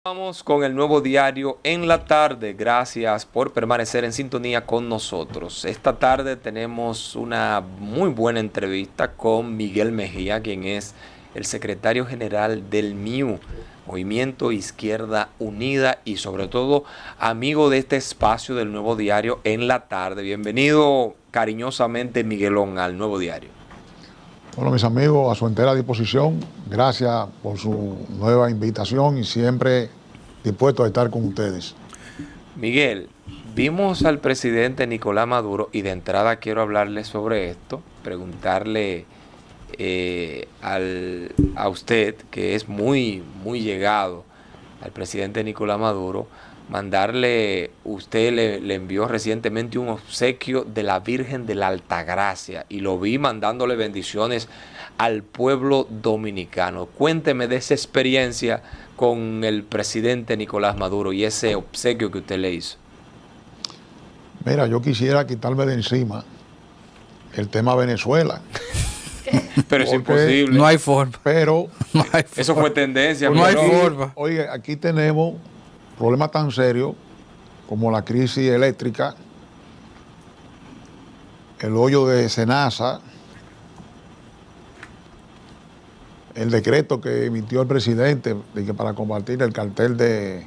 Vamos con el Nuevo Diario en la tarde. Gracias por permanecer en sintonía con nosotros. Esta tarde tenemos una muy buena entrevista con Miguel Mejía, quien es el secretario general del MIU, Movimiento Izquierda Unida, y sobre todo amigo de este espacio del Nuevo Diario en la tarde. Bienvenido cariñosamente, Miguelón, al Nuevo Diario. Bueno, mis amigos, a su entera disposición. Gracias por su nueva invitación y siempre dispuesto a estar con ustedes. Miguel, vimos al presidente Nicolás Maduro y de entrada quiero hablarle sobre esto, preguntarle a usted, que es muy llegado al presidente Nicolás Maduro, usted le envió recientemente un obsequio de la Virgen de la Altagracia y lo vi mandándole bendiciones al pueblo dominicano. Cuénteme de esa experiencia con el presidente Nicolás Maduro y ese obsequio que usted le hizo. Mira, yo quisiera quitarme de encima el tema Venezuela. Pero es imposible. No hay forma. Pero no hay forma. Eso fue tendencia. No hay ¿no? forma. Oye, aquí tenemos problemas tan serios como la crisis eléctrica, el hoyo de Senasa, el decreto que emitió el presidente de que para combatir el cartel de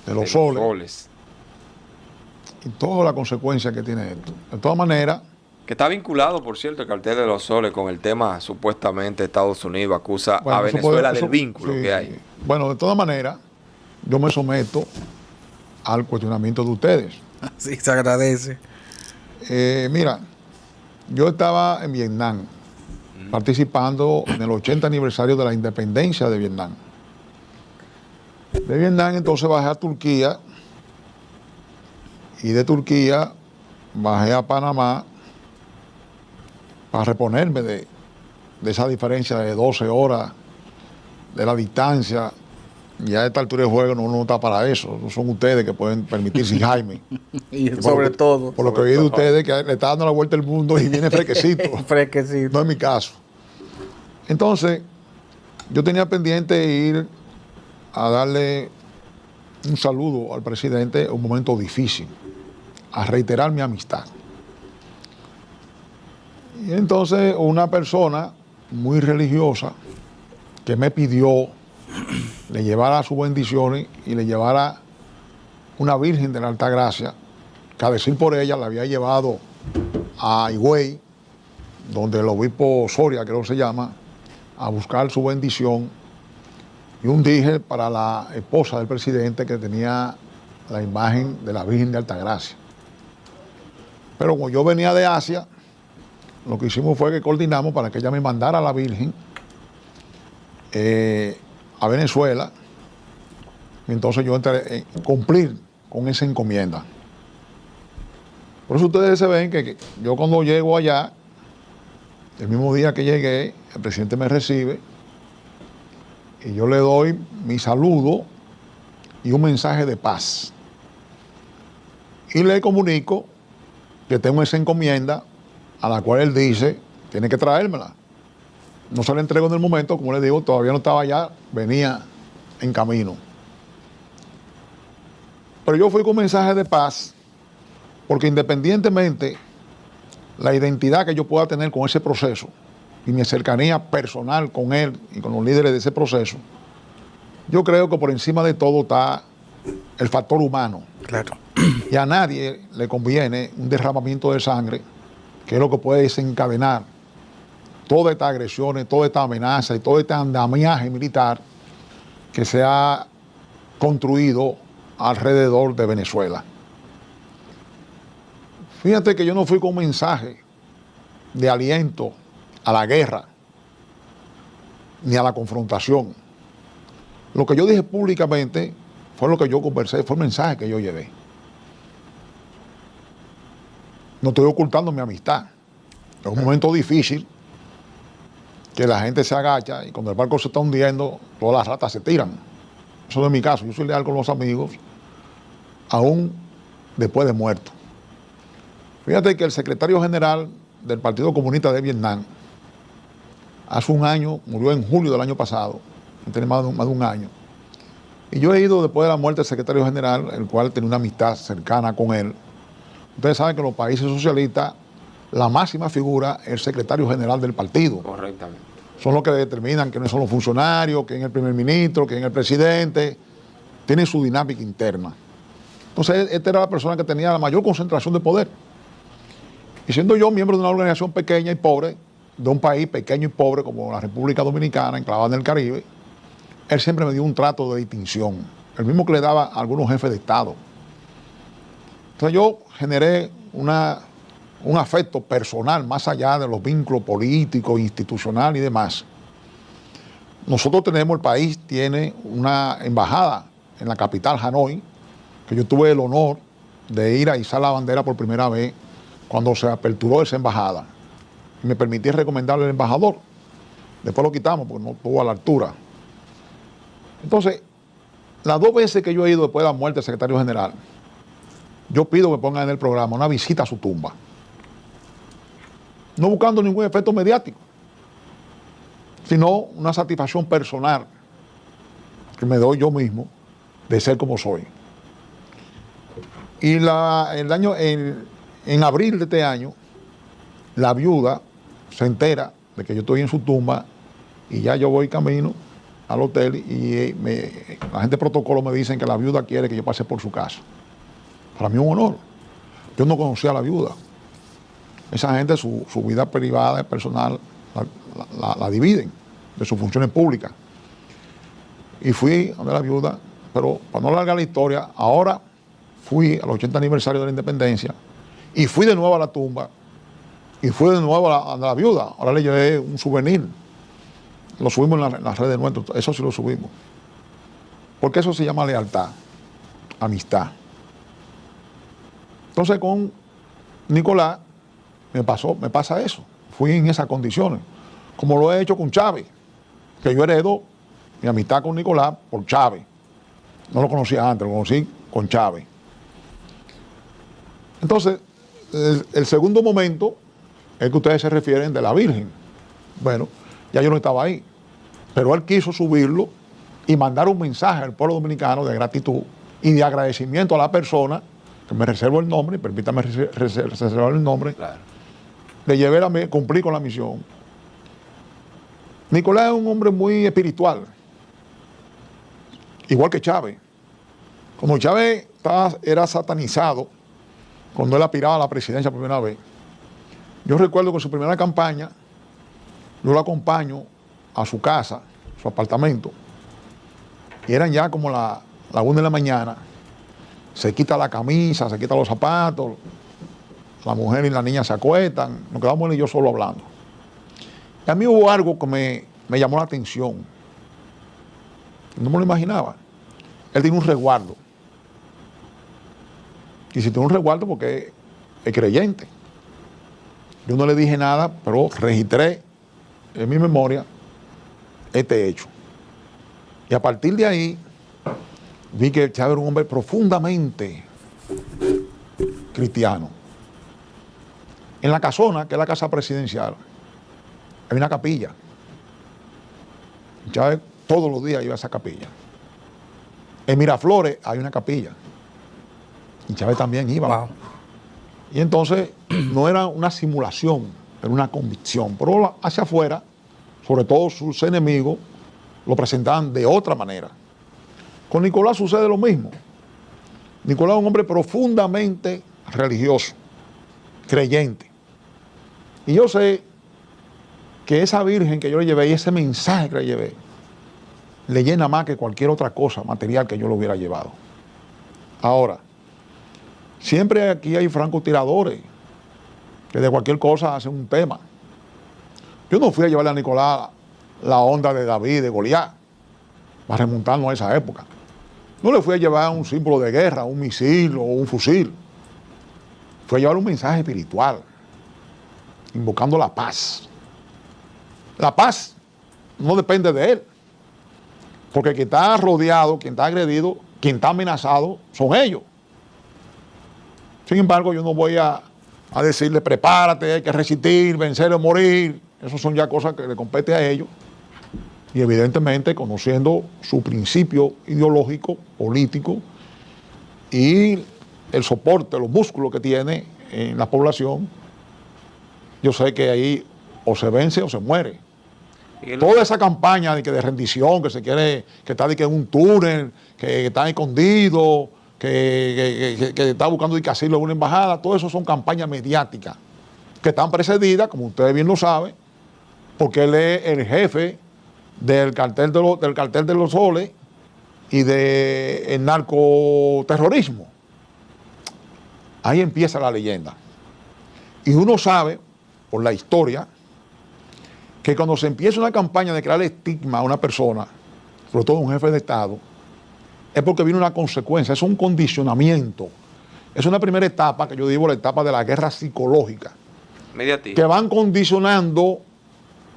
los soles y todas las consecuencias que tiene esto. De todas maneras, que está vinculado, por cierto, el cartel de los soles con el tema, supuestamente Estados Unidos acusa a Venezuela del vínculo que hay. Sí. Bueno, de todas maneras, yo me someto al cuestionamiento de ustedes. Sí, se agradece. Mira, yo estaba en Vietnam participando en el 80 aniversario de la independencia de Vietnam. De Vietnam entonces bajé a Turquía y de Turquía bajé a Panamá para reponerme de esa diferencia de 12 horas de la distancia. Ya a esta altura de juego uno no está para eso. No son ustedes que pueden permitirse, Jaime. Y sobre todo. Por lo que oí de ustedes, que le está dando la vuelta al mundo y viene fresquecito. Fresquecito. No es mi caso. Entonces, yo tenía pendiente ir a darle un saludo al presidente en un momento difícil, a reiterar mi amistad. Y entonces una persona muy religiosa que me pidió le llevara sus bendiciones y le llevara una Virgen de la Altagracia, que a decir por ella la había llevado a Higüey, donde el obispo Soria, creo que se llama, a buscar su bendición, y un dije para la esposa del presidente que tenía la imagen de la Virgen de Altagracia. Pero como yo venía de Asia, lo que hicimos fue que coordinamos para que ella me mandara a la Virgen a Venezuela, y entonces yo entré a cumplir con esa encomienda. Por eso ustedes se ven que yo cuando llego allá, el mismo día que llegué, el presidente me recibe y yo le doy mi saludo y un mensaje de paz. Y le comunico que tengo esa encomienda a la cual él dice, tiene que traérmela. No se la entrego en el momento, como les digo, todavía no estaba allá, venía en camino. Pero yo fui con mensaje de paz, porque independientemente la identidad que yo pueda tener con ese proceso y mi cercanía personal con él y con los líderes de ese proceso, yo creo que por encima de todo está el factor humano. Claro. Y a nadie le conviene un derramamiento de sangre, que es lo que puede desencadenar todas estas agresiones, toda esta amenaza y todo este andamiaje militar que se ha construido alrededor de Venezuela. Fíjate que yo no fui con un mensaje de aliento a la guerra ni a la confrontación. Lo que yo dije públicamente fue lo que yo conversé, fue el mensaje que yo llevé. No estoy ocultando mi amistad. Es un momento difícil que la gente se agacha y cuando el barco se está hundiendo, todas las ratas se tiran. Eso no es mi caso. Yo soy leal con los amigos, aún después de muerto. Fíjate que el secretario general del Partido Comunista de Vietnam, hace un año, murió en julio del año pasado, tiene más de un año. Y yo he ido después de la muerte del secretario general, el cual tenía una amistad cercana con él. Ustedes saben que en los países socialistas la máxima figura es el secretario general del partido. Correctamente. Son los que determinan quiénes son los funcionarios, quién es el primer ministro, quién es el presidente. Tienen su dinámica interna. Entonces, esta era la persona que tenía la mayor concentración de poder. Y siendo yo miembro de una organización pequeña y pobre, de un país pequeño y pobre como la República Dominicana, enclavada en el Caribe, él siempre me dio un trato de distinción, el mismo que le daba a algunos jefes de Estado. Entonces yo generé un afecto personal más allá de los vínculos políticos, institucionales y demás. Nosotros el país tiene una embajada en la capital, Hanoi, que yo tuve el honor de ir a izar la bandera por primera vez cuando se aperturó esa embajada. Y me permití recomendarle al embajador. Después lo quitamos porque no estuvo a la altura. Entonces, las 2 veces que yo he ido después de la muerte del secretario general, yo pido que pongan en el programa una visita a su tumba. No buscando ningún efecto mediático, sino una satisfacción personal que me doy yo mismo de ser como soy. Y en abril de este año, la viuda se entera de que yo estoy en su tumba y ya yo voy camino al hotel y la gente de protocolo me dicen que la viuda quiere que yo pase por su casa. Para mí es un honor. Yo no conocía a la viuda. Esa gente su vida privada y personal la dividen de sus funciones públicas. Y fui a ver a la viuda, pero para no alargar la historia, ahora fui al 80 aniversario de la independencia y fui de nuevo a la tumba y fui de nuevo a la viuda. Ahora le llevé un souvenir. Lo subimos en las redes nuestras, eso sí lo subimos. Porque eso se llama lealtad, amistad. Entonces con Nicolás me pasa eso. Fui en esas condiciones. Como lo he hecho con Chávez, que yo heredo mi amistad con Nicolás por Chávez. No lo conocía antes, lo conocí con Chávez. Entonces, el segundo momento es que ustedes se refieren de la Virgen. Bueno, ya yo no estaba ahí, pero él quiso subirlo y mandar un mensaje al pueblo dominicano de gratitud y de agradecimiento a la persona, que me reservo el nombre, permítame reservar el nombre, Claro. le llevé cumplir con la misión. Nicolás es un hombre muy espiritual, igual que Chávez. Como Chávez era satanizado cuando él aspiraba a la presidencia por primera vez, yo recuerdo que en su primera campaña yo lo acompaño a su casa, su apartamento, y eran ya como la 1 de la mañana, se quita la camisa, se quita los zapatos, la mujer y la niña se acuestan, nos quedamos él y yo solo hablando. Y a mí hubo algo que me llamó la atención, no me lo imaginaba. Él tiene un resguardo, y si tiene un resguardo porque es creyente. Yo no le dije nada, pero registré en mi memoria este hecho. Y a partir de ahí, vi que Chávez era un hombre profundamente cristiano. En la casona, que es la casa presidencial, hay una capilla. Chávez todos los días iba a esa capilla. En Miraflores hay una capilla. Y Chávez también iba. Wow. Y entonces no era una simulación, era una convicción. Pero hacia afuera, sobre todo sus enemigos, lo presentaban de otra manera. Con Nicolás sucede lo mismo. Nicolás es un hombre profundamente religioso, creyente. Y yo sé que esa virgen que yo le llevé y ese mensaje que le llevé, le llena más que cualquier otra cosa material que yo le hubiera llevado. Ahora, siempre aquí hay francotiradores que de cualquier cosa hacen un tema. Yo no fui a llevarle a Nicolás la onda de David, de Goliat, para remontarnos a esa época. No le fui a llevar un símbolo de guerra, un misil o un fusil. Fui a llevar un mensaje espiritual, invocando la paz. La paz no depende de él, porque quien está rodeado, quien está agredido, quien está amenazado, son ellos. Sin embargo, yo no voy a decirle, prepárate, hay que resistir, vencer o morir. Esas son ya cosas que le competen a ellos. y evidentemente conociendo su principio ideológico, político y el soporte, los músculos que tiene en la población, yo sé que ahí o se vence o se muere. Toda esa campaña de rendición, que se quiere, que está en un túnel, que está escondido, que está buscando asilo en una embajada, todo eso son campañas mediáticas que están precedidas, como ustedes bien lo saben, porque él es el jefe del cartel de los soles y del narcoterrorismo. Ahí empieza la leyenda. Y uno sabe, por la historia, que cuando se empieza una campaña de crear estigma a una persona, sobre todo un jefe de Estado, es porque viene una consecuencia, es un condicionamiento. Es una primera etapa, que yo digo la etapa de la guerra psicológica, que van condicionando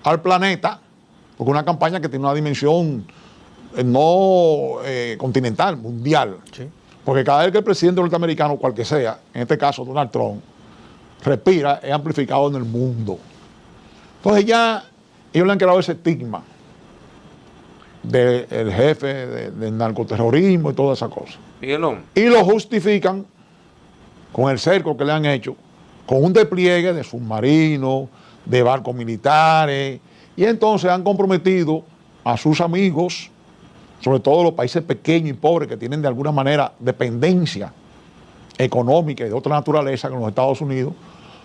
al planeta, porque una campaña que tiene una dimensión no continental, mundial. Sí. Porque cada vez que el presidente norteamericano, cual que sea, en este caso Donald Trump, respira, es amplificado en el mundo. Entonces ya ellos le han creado ese estigma del jefe del narcoterrorismo y toda esa cosa. Miguelón. Y lo justifican con el cerco que le han hecho, con un despliegue de submarinos, de barcos militares, y entonces han comprometido a sus amigos, sobre todo los países pequeños y pobres que tienen de alguna manera dependencia económica y de otra naturaleza con los Estados Unidos,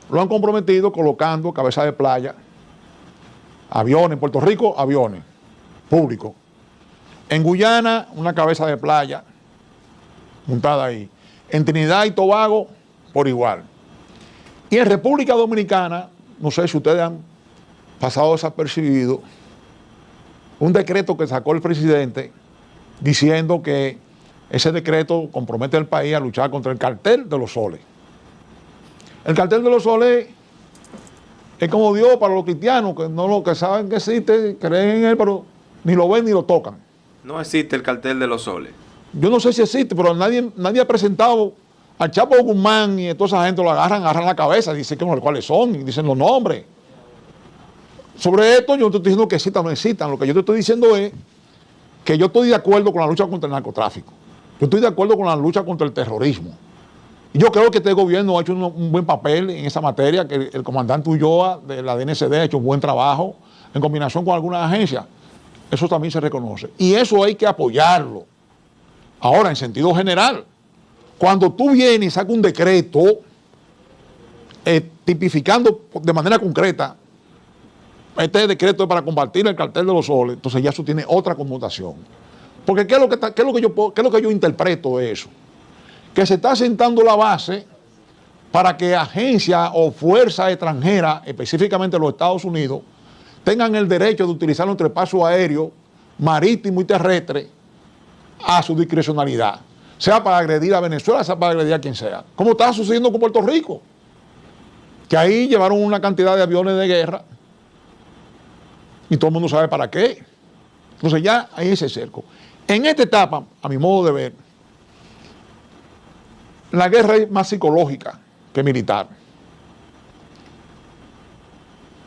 lo han comprometido colocando cabezas de playa, aviones, en Puerto Rico, aviones públicos. En Guyana, una cabeza de playa montada ahí. En Trinidad y Tobago, por igual. Y en República Dominicana, no sé si ustedes han pasado desapercibido, un decreto que sacó el presidente diciendo que ese decreto compromete al país a luchar contra el cartel de los soles. El cartel de los soles es como Dios para los cristianos, que no lo que saben que existe, creen en él, pero ni lo ven ni lo tocan. No existe el cartel de los soles. Yo no sé si existe, pero nadie ha presentado al Chapo Guzmán y toda esa gente lo agarran la cabeza, dicen cuáles son, y dicen los nombres. Sobre esto yo no te estoy diciendo que existan o no existan, lo que yo te estoy diciendo es que yo estoy de acuerdo con la lucha contra el narcotráfico. Yo estoy de acuerdo con la lucha contra el terrorismo. Y yo creo que este gobierno ha hecho un buen papel en esa materia, que el comandante Ulloa de la DNCD ha hecho un buen trabajo en combinación con algunas agencias. Eso también se reconoce. Y eso hay que apoyarlo. Ahora, en sentido general, cuando tú vienes y sacas un decreto tipificando de manera concreta, este decreto es para combatir el cartel de los soles, entonces ya eso tiene otra connotación. Porque ¿qué es lo que yo interpreto de eso? Que se está sentando la base para que agencias o fuerzas extranjeras, específicamente los Estados Unidos, tengan el derecho de utilizar nuestro espacio aéreo, marítimo y terrestre a su discrecionalidad, sea para agredir a Venezuela, sea para agredir a quien sea, como está sucediendo con Puerto Rico, que ahí llevaron una cantidad de aviones de guerra y todo el mundo sabe para qué. Entonces ya hay ese cerco. En esta etapa, a mi modo de ver, la guerra es más psicológica que militar.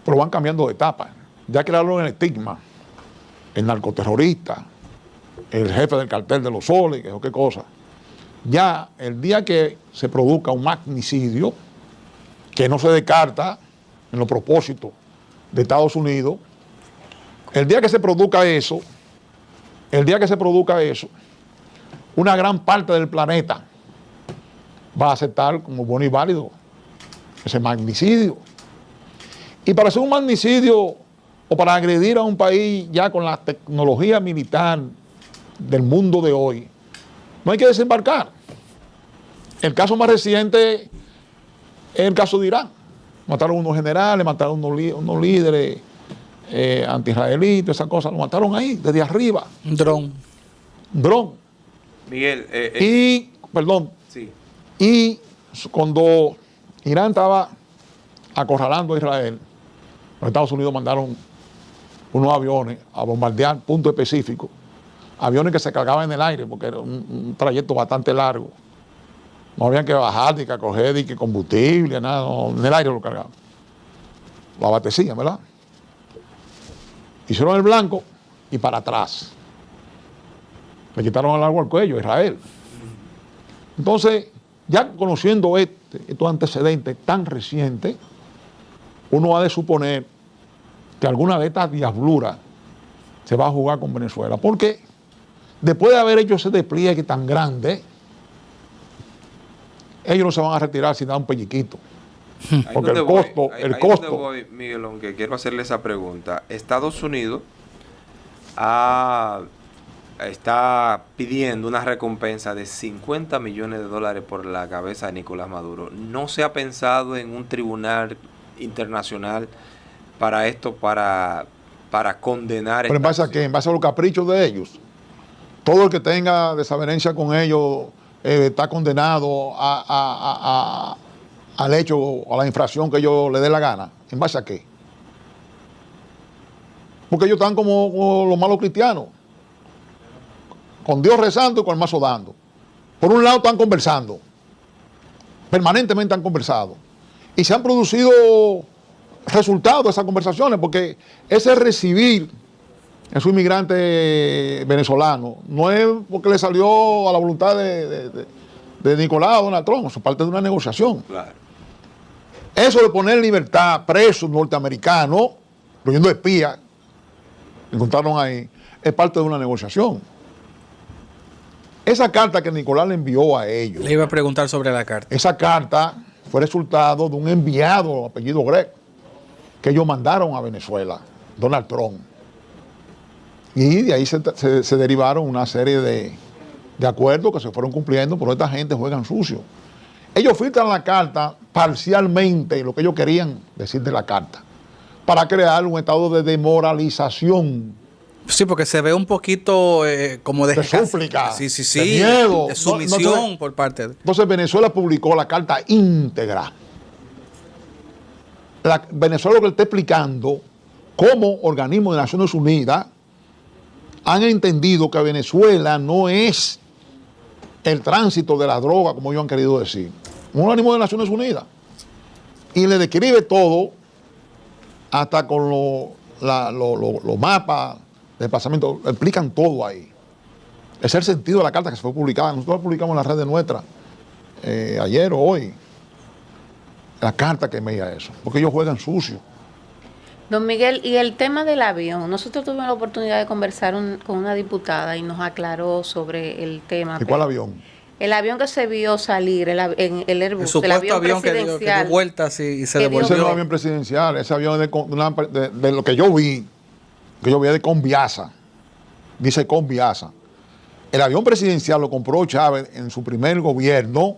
Pero van cambiando de etapa. Ya crearon el estigma, el narcoterrorista, el jefe del cartel de los soles, que qué cosa. Ya el día que se produzca un magnicidio, que no se descarta en los propósitos de Estados Unidos, el día que se produzca eso, una gran parte del planeta va a aceptar como bueno y válido ese magnicidio. Y para hacer un magnicidio o para agredir a un país ya con la tecnología militar del mundo de hoy, no hay que desembarcar. El caso más reciente es el caso de Irán. Mataron unos generales, mataron unos líderes anti-israelitas, esas cosas, lo mataron ahí, desde arriba. Un dron. Miguel. Sí. Y cuando Irán estaba acorralando a Israel, los Estados Unidos mandaron unos aviones a bombardear puntos específicos, aviones que se cargaban en el aire porque era un trayecto bastante largo. No había que bajar, ni que coger, ni que combustible, nada, no, en el aire lo cargaban. Lo abastecían, ¿verdad? Hicieron el blanco y para atrás. Le quitaron el agua al cuello a Israel. Entonces, ya conociendo estos antecedentes tan recientes, uno ha de suponer que alguna de estas diabluras se va a jugar con Venezuela. Porque después de haber hecho ese despliegue tan grande, ellos no se van a retirar sin dar un pelliquito. Porque el costo... Donde voy, Miguel, aunque quiero hacerle esa pregunta. Estados Unidos está pidiendo una recompensa de $50 millones por la cabeza de Nicolás Maduro. ¿No se ha pensado en un tribunal internacional para esto, para condenar? ¿Pero en base a qué? ¿En base a los caprichos de ellos? Todo el que tenga desavenencia con ellos está condenado al hecho o a la infracción que ellos le dé la gana. ¿En base a qué? Porque ellos están como los malos cristianos, con Dios rezando y con el mazo dando. Por un lado están conversando, permanentemente han conversado, y se han producido resultados de esas conversaciones, porque ese recibir a su inmigrante venezolano no es porque le salió a la voluntad de Nicolás o Donald Trump, eso es parte de una negociación. Claro. Eso de poner en libertad presos norteamericanos, incluyendo espías, encontraron ahí, es parte de una negociación. Esa carta que Nicolás le envió a ellos. Le iba a preguntar sobre la carta. Esa carta fue resultado de un enviado, apellido Gregg, que ellos mandaron a Venezuela, Donald Trump. Y de ahí se derivaron una serie de acuerdos que se fueron cumpliendo, pero esta gente juegan sucio. Ellos filtran la carta parcialmente, lo que ellos querían decir de la carta, para crear un estado de demoralización. Sí, porque se ve un poquito como de súplica, sí, de miedo, de sumisión por parte de... Entonces Venezuela publicó la carta íntegra. Venezuela lo que está explicando, cómo organismos de Naciones Unidas han entendido que Venezuela no es el tránsito de la droga, como ellos han querido decir. Un organismo de Naciones Unidas. Y le describe todo, hasta con los mapas de desplazamiento, explican todo ahí. Ese es el sentido de la carta que se fue publicada. Nosotros la publicamos en las redes nuestras, ayer o hoy. La carta que me diga eso, porque ellos juegan sucio. Don Miguel, y el tema del avión, nosotros tuvimos la oportunidad de conversar con una diputada y nos aclaró sobre el tema. ¿Y cuál avión? El avión que se vio salir, el Airbus, el avión que dio vueltas y se devolvió. Ese no es un avión presidencial, ese avión es de lo que yo vi de Conviasa, dice Conviasa. El avión presidencial lo compró Chávez en su primer gobierno,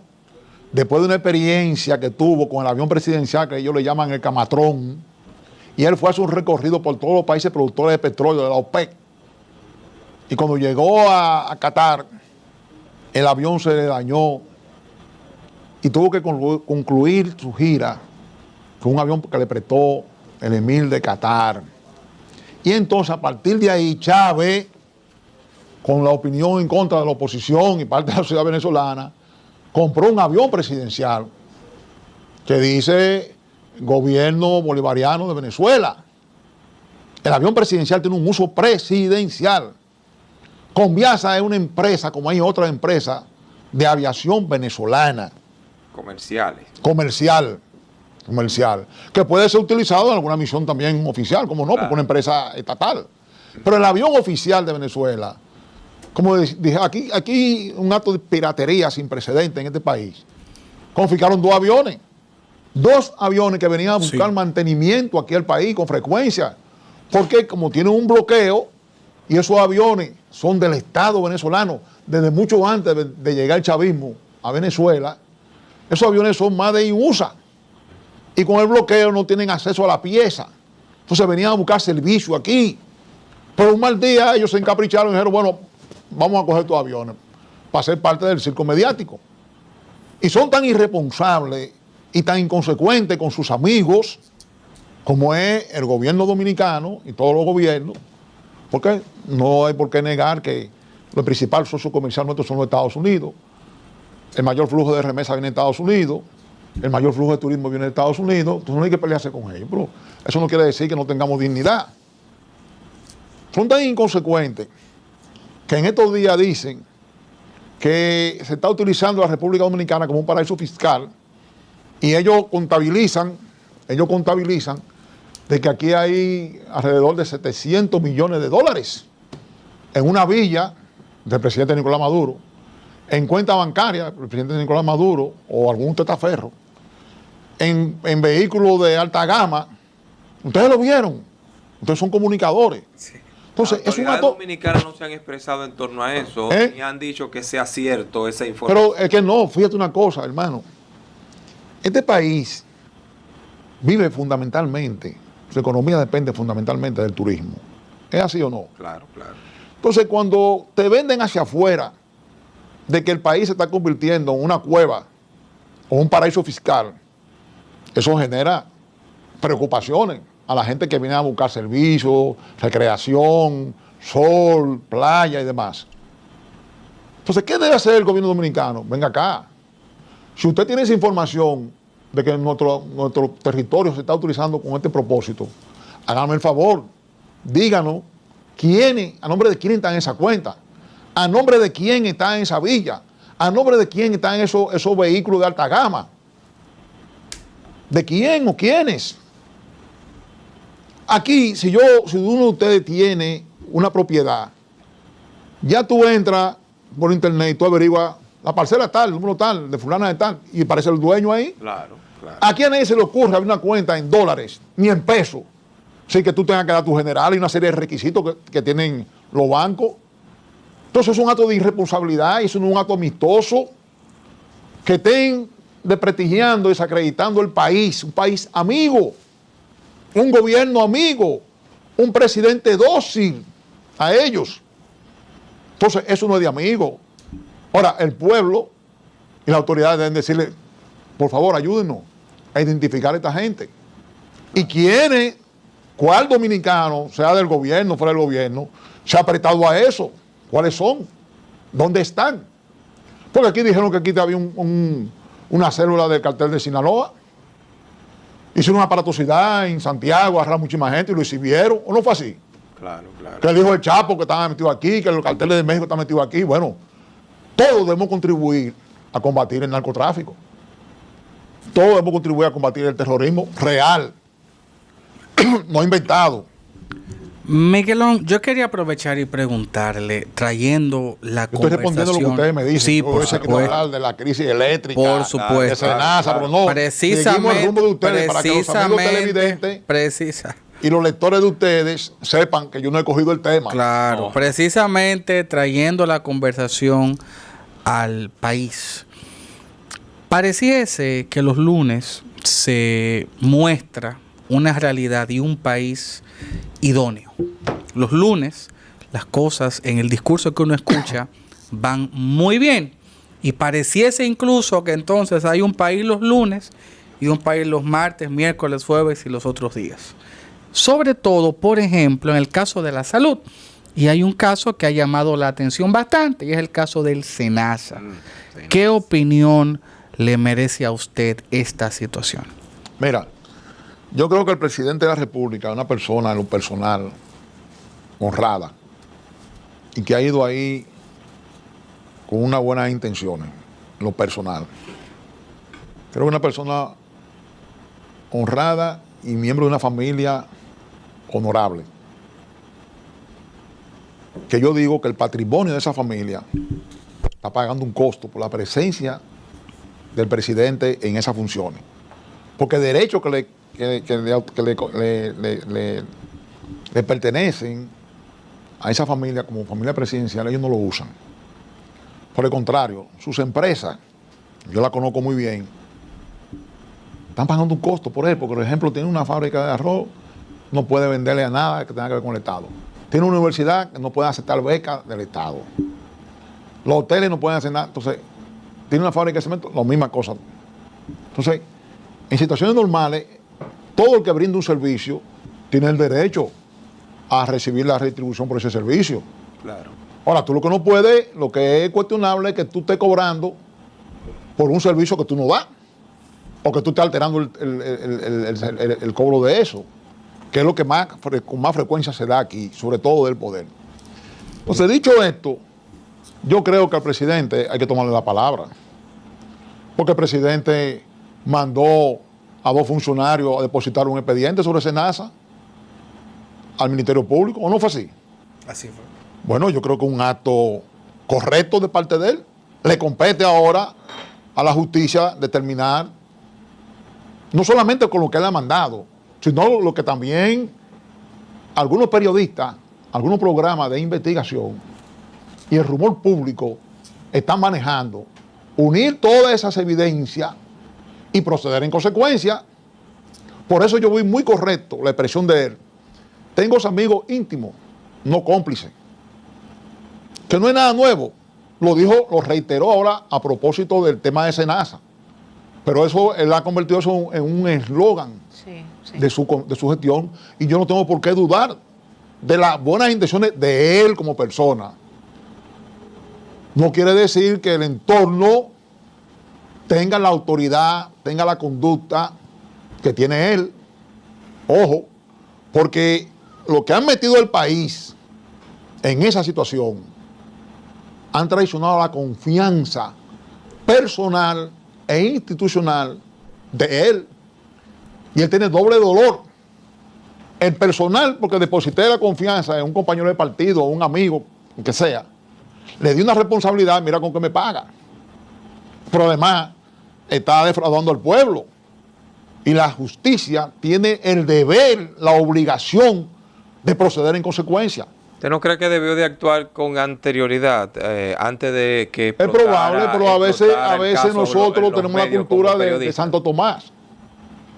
después de una experiencia que tuvo con el avión presidencial que ellos le llaman el Camatrón, y él fue a hacer un recorrido por todos los países productores de petróleo de la OPEC. Y cuando llegó a Qatar, el avión se le dañó y tuvo que concluir su gira con un avión que le prestó el emir de Qatar. Y entonces, a partir de ahí, Chávez, con la opinión en contra de la oposición y parte de la sociedad venezolana, compró un avión presidencial que dice Gobierno Bolivariano de Venezuela. El avión presidencial tiene un uso presidencial. Conviasa es una empresa, como hay otras empresas, de aviación venezolana. Comercial, que puede ser utilizado en alguna misión también oficial, como no, porque una empresa estatal. Pero el avión oficial de Venezuela, como dije, aquí un acto de piratería sin precedentes en este país. Confiscaron dos aviones que venían a buscar mantenimiento aquí al país con frecuencia, porque como tienen un bloqueo y esos aviones son del Estado venezolano desde mucho antes de llegar el chavismo a Venezuela, esos aviones son más de USA y con el bloqueo no tienen acceso a la pieza, entonces venían a buscar servicio aquí, pero un mal día ellos se encapricharon y dijeron, bueno, vamos a coger estos aviones para ser parte del circo mediático, y son tan irresponsables y tan inconsecuentes con sus amigos como es el gobierno dominicano y todos los gobiernos, porque no hay por qué negar que el principal socio comercial nuestro son los Estados Unidos, el mayor flujo de remesa viene de Estados Unidos, el mayor flujo de turismo viene de Estados Unidos, entonces no hay que pelearse con ellos, pero eso no quiere decir que no tengamos dignidad. son tan inconsecuentes que en estos días dicen que se está utilizando la República Dominicana como un paraíso fiscal y ellos contabilizan de que aquí hay alrededor de 700 millones de dólares en una villa del presidente Nicolás Maduro, en cuenta bancaria del presidente Nicolás Maduro o algún testaferro, en vehículos de alta gama. Ustedes lo vieron, ustedes son comunicadores. Sí. Entonces, Las es un autoridades acto... dominicanas no se han expresado en torno a eso, ni han dicho que sea cierto esa información. Pero es que no, fíjate una cosa, hermano. Este país vive fundamentalmente, su economía depende fundamentalmente del turismo. ¿Es así o no? Claro, claro. Entonces, cuando te venden hacia afuera de que el país se está convirtiendo en una cueva o un paraíso fiscal, eso genera preocupaciones a la gente que viene a buscar servicios, recreación, sol, playa y demás. Entonces, ¿qué debe hacer el gobierno dominicano? Venga acá. Si usted tiene esa información de que nuestro territorio se está utilizando con este propósito, hágame el favor, díganos quiénes, a nombre de quién está en esa cuenta, a nombre de quién está en esa villa, a nombre de quién están esos vehículos de alta gama, de quién o quiénes. Aquí, si uno de ustedes tiene una propiedad, ya tú entras por internet y tú averiguas la parcela tal, el número tal, de fulana de tal, y aparece el dueño ahí. Claro, claro. Aquí a nadie se le ocurre abrir una cuenta en dólares, ni en pesos, sin que tú tengas que dar tu general y una serie de requisitos que tienen los bancos. Entonces es un acto de irresponsabilidad, es un acto amistoso, que estén desprestigiando y desacreditando el país, un país amigo, un gobierno amigo, un presidente dócil a ellos. Entonces eso no es de amigo. Ahora, el pueblo y las autoridades deben decirle, por favor, ayúdenos a identificar a esta gente. Y quiénes, cuál dominicano, sea del gobierno, fuera del gobierno, se ha prestado a eso. ¿Cuáles son? ¿Dónde están? Porque aquí dijeron que aquí había una célula del cartel de Sinaloa. Hicieron una aparatosidad en Santiago, agarraron muchísima gente y lo exhibieron. ¿O no fue así? Claro, claro. Que dijo el Chapo que estaba metido aquí, que los carteles de México están metidos aquí. Bueno, todos debemos contribuir a combatir el narcotráfico. Todos debemos contribuir a combatir el terrorismo real, no inventado. Miguelón, yo quería aprovechar y preguntarle, trayendo la Yo estoy conversación. respondiendo lo que ustedes me dicen. Sí, Yo por sé que no supuesto. hablar de la crisis eléctrica, Por supuesto. de Senasa, pero no. Seguimos el rumbo de ustedes para que los amigos televidentes y los lectores de ustedes sepan que yo no he cogido el tema. Claro, No. precisamente trayendo la conversación al país. Pareciese que los lunes se muestra una realidad y un país idóneo. Los lunes, las cosas en el discurso que uno escucha van muy bien. Y pareciese incluso que entonces hay un país los lunes y un país los martes, miércoles, jueves y los otros días. Sobre todo, por ejemplo, en el caso de la salud. Y hay un caso que ha llamado la atención bastante y es el caso del Senasa. Sí. ¿Qué opinión le merece a usted esta situación? Mira, yo creo que el presidente de la República es una persona en lo personal honrada y que ha ido ahí con unas buenas intenciones en lo personal. Creo que es una persona honrada y miembro de una familia honorable. Que yo digo que el patrimonio de esa familia está pagando un costo por la presencia del presidente en esas funciones. Porque derechos que le pertenecen a esa familia como familia presidencial, ellos no lo usan. Por el contrario, sus empresas, yo la conozco muy bien, están pagando un costo por él, porque por ejemplo tiene una fábrica de arroz, no puede venderle a nada que tenga que ver con el Estado. Tiene una universidad que no puede aceptar becas del Estado. Los hoteles no pueden hacer nada. Entonces, tiene una fábrica de cemento, la misma cosa. Entonces, en situaciones normales, todo el que brinda un servicio tiene el derecho a recibir la retribución por ese servicio. Claro. Ahora, tú lo que no puedes, lo que es cuestionable es que tú estés cobrando por un servicio que tú no das, o que tú estés alterando el cobro de eso. que es lo que con más frecuencia se da aquí, sobre todo del poder. Entonces, dicho esto, yo creo que al presidente hay que tomarle la palabra, porque el presidente mandó a 2 funcionarios a depositar un expediente sobre SENASA al Ministerio Público, ¿o no fue así? Así fue. Bueno, yo creo que un acto correcto de parte de él. Le compete ahora a la justicia determinar, no solamente con lo que él ha mandado, sino lo que también algunos periodistas, algunos programas de investigación y el rumor público están manejando, unir todas esas evidencias y proceder en consecuencia. Por eso yo vi muy correcto la expresión de él. Tengo amigos íntimos, no cómplices, que no es nada nuevo. Lo dijo, lo reiteró ahora a propósito del tema de SENASA. Pero eso, él ha convertido eso en un eslogan de su gestión, y yo no tengo por qué dudar de las buenas intenciones de él como persona. No quiere decir que el entorno tenga la autoridad, tenga la conducta que tiene él. Ojo, porque lo que han metido el país en esa situación han traicionado la confianza personal e institucional de él. Y él tiene doble dolor. El personal, porque deposité la confianza en un compañero de partido, un amigo, que sea. Le di una responsabilidad, mira con qué me paga. Pero además está defraudando al pueblo. Y la justicia tiene el deber, la obligación de proceder en consecuencia. ¿Usted no cree que debió de actuar con anterioridad, antes de que es probable, pero a veces nosotros tenemos la cultura de Santo Tomás.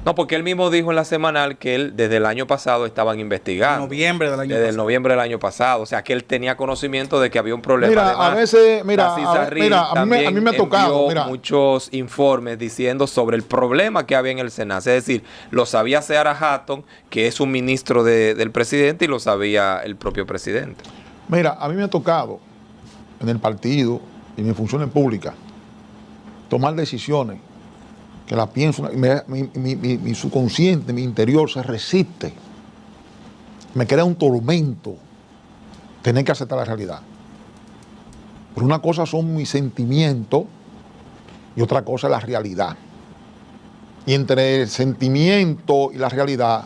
No, porque él mismo dijo en la semanal que él desde el año pasado estaban investigando. Noviembre del año desde el noviembre del año pasado. O sea, que él tenía conocimiento de que había un problema. Mira, además, a veces, a mí me ha tocado muchos informes diciendo sobre el problema que había en el SENASA. Es decir, lo sabía Seara Hatton, que es un ministro del presidente, y lo sabía el propio presidente. Mira, a mí me ha tocado en el partido y en mis funciones públicas tomar decisiones que la pienso, mi subconsciente, mi interior se resiste. Me crea un tormento tener que aceptar la realidad. Pero una cosa son mis sentimientos y otra cosa es la realidad. Y entre el sentimiento y la realidad.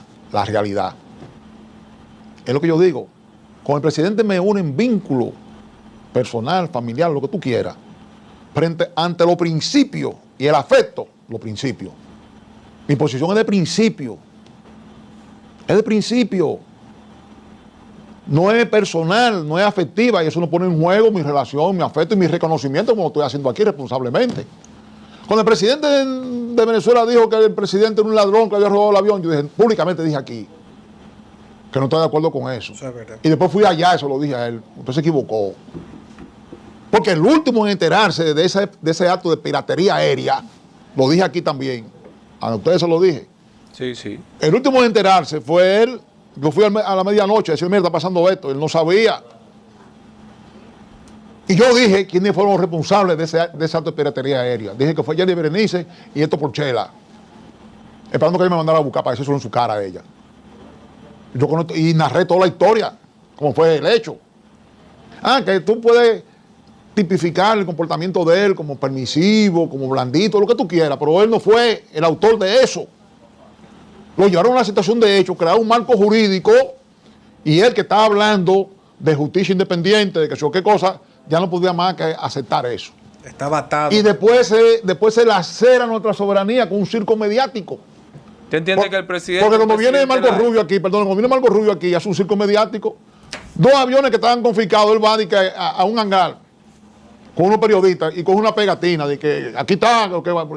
Es lo que yo digo. Con el presidente me unen vínculo personal, familiar, lo que tú quieras. Ante los principios y el afecto, los principios. Mi posición es de principio. Es de principio. No es personal, no es afectiva, y eso no pone en juego mi relación, mi afecto y mi reconocimiento, como lo estoy haciendo aquí responsablemente. Cuando el presidente de Venezuela dijo que el presidente era un ladrón que había robado el avión, yo dije, públicamente dije aquí que no estoy de acuerdo con eso. Eso es verdad. Y después fui allá, eso lo dije a él. Entonces se equivocó. Porque el último en enterarse de ese acto de piratería aérea, lo dije aquí también. A ustedes se lo dije. Sí, sí. El último en enterarse fue él. Yo fui a la medianoche a decir, mira, está pasando esto. Él no sabía. Y yo dije quiénes fueron los responsables de ese acto de piratería aérea. Dije que fue Jenny Berenice y esto por Chela. Esperando que ella me mandara a buscar para eso en su cara a ella. Y narré toda la historia, como fue el hecho. Que tú puedes tipificar el comportamiento de él como permisivo, como blandito, lo que tú quieras, pero él no fue el autor de eso. Lo llevaron a una situación de hecho, crearon un marco jurídico, y él que estaba hablando de justicia independiente, de que eso qué cosa, ya no podía más que aceptar eso. Estaba atado. Y después se lacera nuestra soberanía con un circo mediático. ¿Usted entiende que el presidente... Porque cuando viene Marco Rubio aquí, cuando viene Marco Rubio aquí, hace un circo mediático, 2 aviones que estaban confiscados, él va a un hangar con unos periodistas y con una pegatina de que aquí está,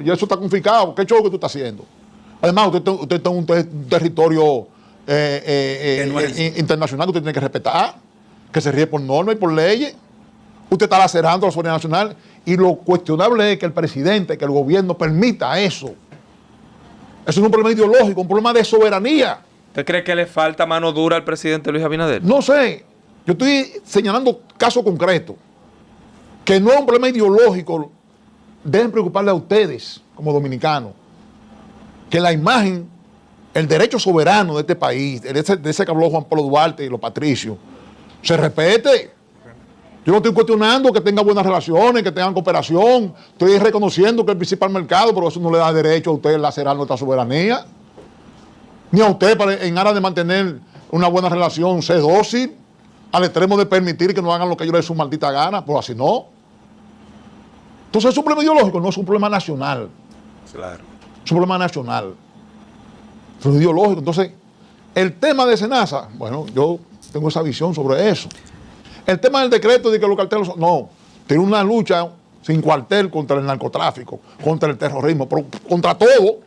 y eso está confiscado, ¿qué show que tú estás haciendo? Además, usted está en un territorio internacional que usted tiene que respetar, que se ríe por normas y por leyes. Usted está lacerando la soberanía nacional, y lo cuestionable es que el presidente, que el gobierno permita eso. Eso es un problema ideológico, un problema de soberanía. ¿Usted cree que le falta mano dura al presidente Luis Abinader? No sé. Yo estoy señalando casos concretos. Que no es un problema ideológico. Dejen preocuparle a ustedes, como dominicanos, que la imagen el derecho soberano de este país, de ese que habló Juan Pablo Duarte y los patricios, se respete. Yo no estoy cuestionando que tengan buenas relaciones, que tengan cooperación. Estoy reconociendo que es el principal mercado, pero eso no le da derecho a usted a lacerar nuestra soberanía. Ni a usted en aras de mantener una buena relación, ser dócil, al extremo de permitir que no hagan lo que ellos les dé su maldita gana, pues así no. Entonces es un problema ideológico, no es un problema nacional. Claro. Es un problema nacional. Es un ideológico. Entonces, el tema de Senasa, bueno, yo tengo esa visión sobre eso. El tema del decreto de que los carteles, no, tiene una lucha sin cuartel contra el narcotráfico, contra el terrorismo, pero contra todo.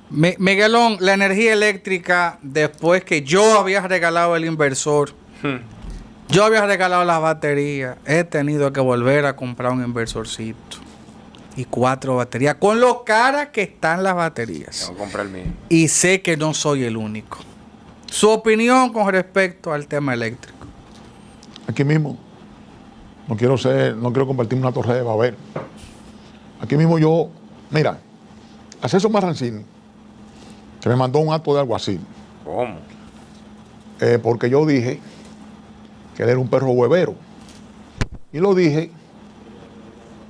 Miguelón, la energía eléctrica, después que yo había regalado el inversor, yo había regalado las baterías, he tenido que volver a comprar un inversorcito y 4 baterías, con lo caras que están las baterías. Tengo que comprar el mío. Y sé que no soy el único. Su opinión con respecto al tema eléctrico. Aquí mismo, no quiero convertirme en una torre de Babel. Aquí mismo yo, mira, Acceso Marrancini, que me mandó un acto de alguacil. ¿Cómo? Porque yo dije que él era un perro huevero. Y lo dije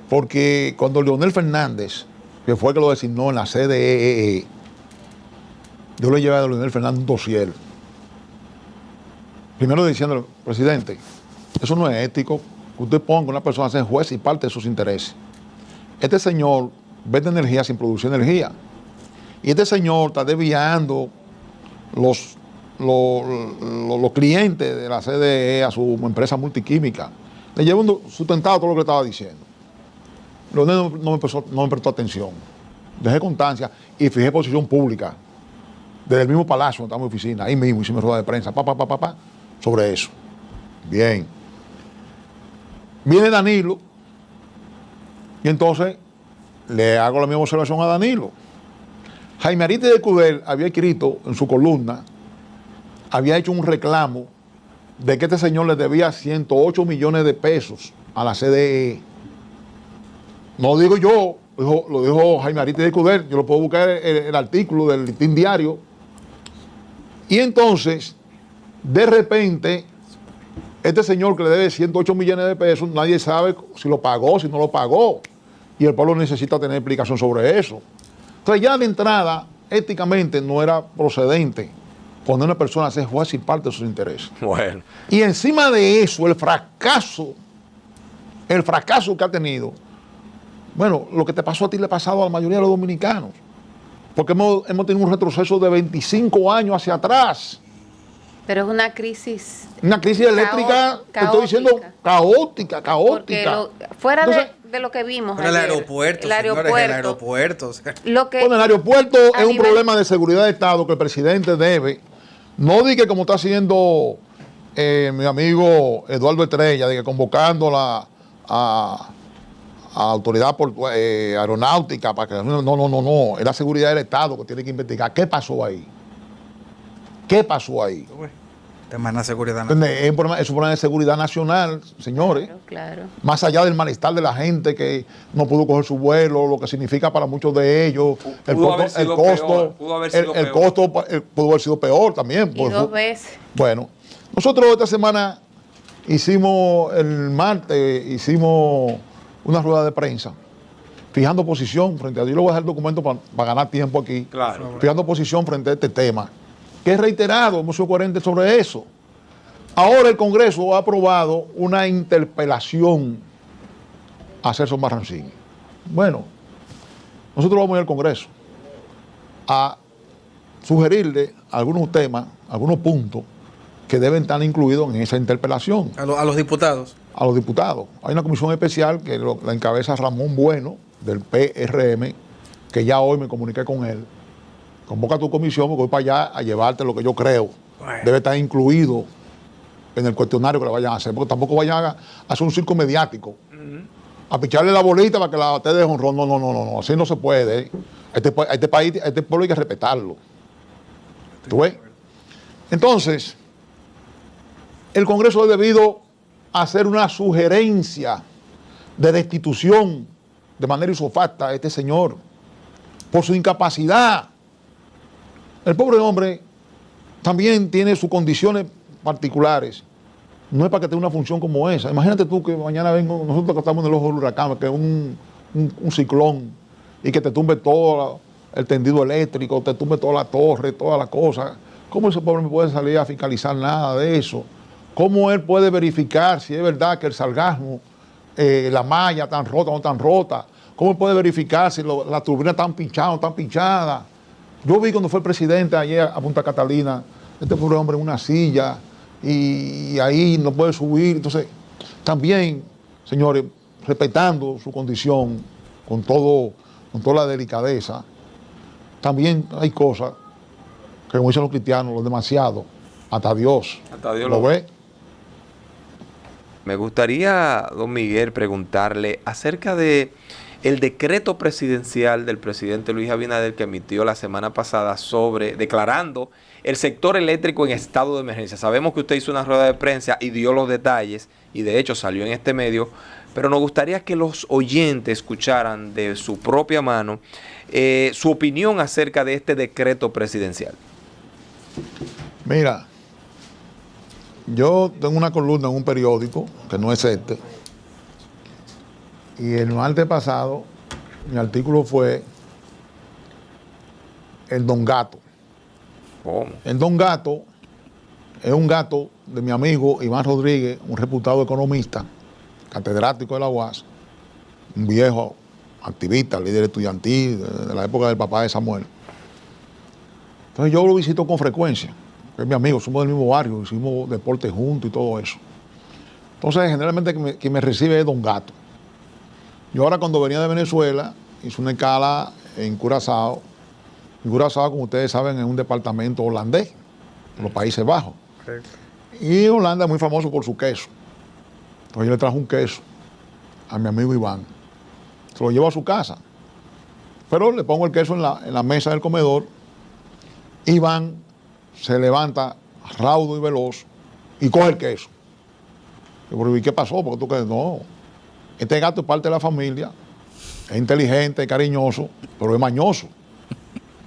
porque cuando Leonel Fernández, que fue el que lo designó en la CDE, yo le llevé a Leonel Fernández un dossier. Primero diciéndole, presidente, eso no es ético, que usted ponga a una persona a ser juez y parte de sus intereses. Este señor vende energía sin producir energía. Y este señor está desviando los clientes de la CDE a su empresa multiquímica. Le llevo sustentado todo lo que estaba diciendo. Leonel no me prestó atención. Dejé constancia y fijé posición pública. Desde el mismo palacio donde estamos en mi oficina, ahí mismo hicimos rueda de prensa, sobre eso. Bien. Viene Danilo y entonces le hago la misma observación a Danilo. Jaime Arite de Cudel había escrito en su columna, había hecho un reclamo de que este señor le debía 108 millones de pesos a la CDE. No lo digo yo, lo dijo Jaime Arite de Cudel, yo lo puedo buscar el artículo del Listín Diario. Y entonces, de repente, este señor que le debe 108 millones de pesos, nadie sabe si lo pagó, si no lo pagó. Y el pueblo necesita tener explicación sobre eso. Entonces ya de entrada, éticamente no era procedente poner a una persona a ser juez y parte de sus intereses. Bueno. Y encima de eso, el fracaso que ha tenido, bueno, lo que te pasó a ti le ha pasado a la mayoría de los dominicanos. Porque hemos tenido un retroceso de 25 años hacia atrás. Pero es una crisis. Una crisis eléctrica, te estoy diciendo, caótica. Porque fuera entonces, de lo que vimos ayer, el aeropuerto. Lo que, bueno, el aeropuerto es un problema de seguridad de Estado que el presidente debe, no diga como está haciendo mi amigo Eduardo Estrella, de que convocando a autoridad aeronáutica para que no, es la seguridad del Estado que tiene que investigar qué pasó ahí. Tema de seguridad nacional. Es un problema de seguridad nacional, señores. Claro. Más allá del malestar de la gente que no pudo coger su vuelo, lo que significa para muchos de ellos. El costo pudo haber sido peor también. Y 2 veces. Bueno, nosotros esta semana el martes una rueda de prensa fijando posición frente a... Yo le voy a dejar el documento para ganar tiempo aquí. Claro. Fijando posición frente a este tema. Que es reiterado, hemos sido coherentes sobre eso. Ahora el Congreso ha aprobado una interpelación a Celso Marrancini. Bueno, nosotros vamos a ir al Congreso a sugerirle algunos temas, algunos puntos que deben estar incluidos en esa interpelación. A los diputados. A los diputados. Hay una comisión especial que la encabeza Ramón Bueno, del PRM, que ya hoy me comuniqué con él. Convoca a tu comisión, porque voy para allá a llevarte lo que yo creo. Bueno. Debe estar incluido en el cuestionario que le vayan a hacer, porque tampoco vayan a hacer un circo mediático. A picharle la bolita para que la bate de jonrón. No, así no se puede. Este país, este pueblo hay que respetarlo. ¿Tú ves? Entonces, el Congreso ha debido hacer una sugerencia de destitución de manera isofacta a este señor por su incapacidad El pobre hombre también tiene sus condiciones particulares. No es para que tenga una función como esa. Imagínate tú que mañana vengo, nosotros que estamos en el ojo del huracán, que es un ciclón y que te tumbe todo el tendido eléctrico, te tumbe toda la torre, todas las cosas. ¿Cómo ese pobre no puede salir a fiscalizar nada de eso? ¿Cómo él puede verificar si es verdad que el sargasmo, la malla tan rota o no tan rota? ¿Cómo él puede verificar si las turbinas están pinchadas o no están pinchadas? Yo vi cuando fue el presidente ayer a Punta Catalina, este pobre hombre en una silla y ahí no puede subir. Entonces, también, señores, respetando su condición con toda la delicadeza, también hay cosas que, como dicen los cristianos, lo demasiado, hasta Dios lo ve. Me gustaría, don Miguel, preguntarle acerca de el decreto presidencial del presidente Luis Abinader que emitió la semana pasada declarando el sector eléctrico en estado de emergencia. Sabemos que usted hizo una rueda de prensa y dio los detalles, y de hecho salió en este medio, pero nos gustaría que los oyentes escucharan de su propia mano su opinión acerca de este decreto presidencial. Mira, yo tengo una columna en un periódico, que no es este, y el martes pasado mi artículo fue el Don Gato. ¿Cómo? El Don Gato es un gato de mi amigo Iván Rodríguez, un reputado economista, catedrático de la UAS, un viejo activista, líder estudiantil de la época del papá de Samuel. Entonces yo lo visito con frecuencia, es mi amigo, somos del mismo barrio, hicimos deporte juntos y todo eso. Entonces generalmente quien me recibe es Don Gato. Yo ahora cuando venía de Venezuela hice una escala en Curazao. En Curazao, como ustedes saben, es un departamento holandés, en los Países Bajos. Correcto. Y Holanda es muy famoso por su queso. Entonces yo le traje un queso a mi amigo Iván. Se lo llevo a su casa. Pero le pongo el queso en la mesa del comedor. Iván se levanta raudo y veloz y coge el queso. Yo, ¿y qué pasó? Porque tú crees, no. Este gato es parte de la familia, es inteligente, es cariñoso, pero es mañoso.